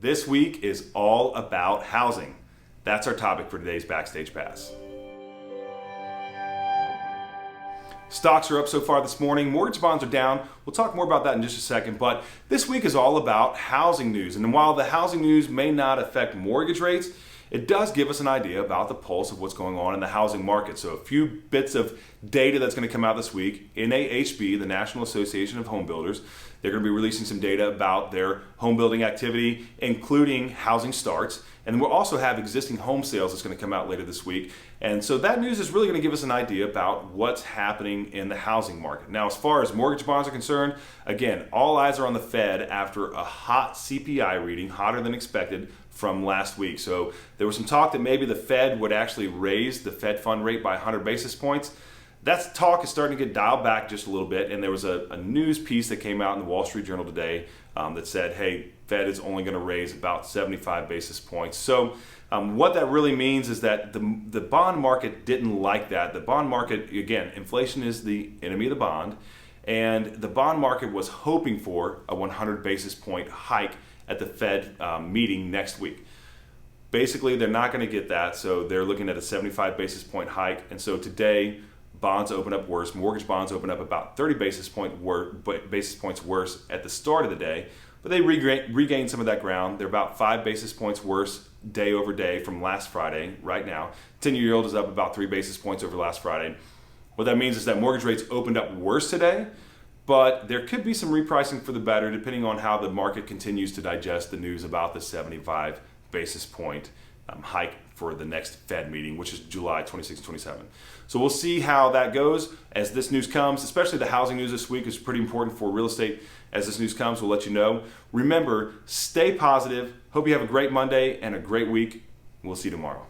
This week is all about housing. That's our topic for today's Backstage Pass. Stocks are up so far this morning. Mortgage bonds are down. We'll talk more about that in just a second. But this week is all about housing news. And while the housing news may not affect mortgage rates, it does give us an idea about the pulse of what's going on in the housing market. So a few bits of data that's going to come out this week. NAHB, the National Association of Home Builders, they're going to be releasing some data about their home building activity, including housing starts. And we'll also have existing home sales that's going to come out later this week. And so that news is really going to give us an idea about what's happening in the housing market. Now, as far as mortgage bonds are concerned, again, all eyes are on the Fed after a hot CPI reading, hotter than expected, from last week. So there was some talk that maybe the Fed would actually raise the Fed fund rate by 100 basis points. That talk is starting to get dialed back just a little bit, and there was a news piece that came out in the Wall Street Journal today that said, hey, Fed is only going to raise about 75 basis points. So what that really means is that the bond market didn't like that. The bond market, again, inflation is the enemy of the bond, and the bond market was hoping for a 100 basis point hike at the Fed meeting next week. Basically, they're not going to get that, so they're looking at a 75 basis point hike. And so today, bonds open up worse. Mortgage bonds open up about 30 basis points worse at the start of the day, but they regain some of that ground. They're about 5 basis points worse day over day from last Friday right now. 10-year yield is up about 3 basis points over last Friday. What that means is that mortgage rates opened up worse today, but there could be some repricing for the better depending on how the market continues to digest the news about the 75 basis point hike for the next Fed meeting, which is July 26 and 27. So we'll see how that goes as this news comes, especially the housing news this week is pretty important for real estate. As this news comes, we'll let you know. Remember, stay positive. Hope you have a great Monday and a great week. We'll see you tomorrow.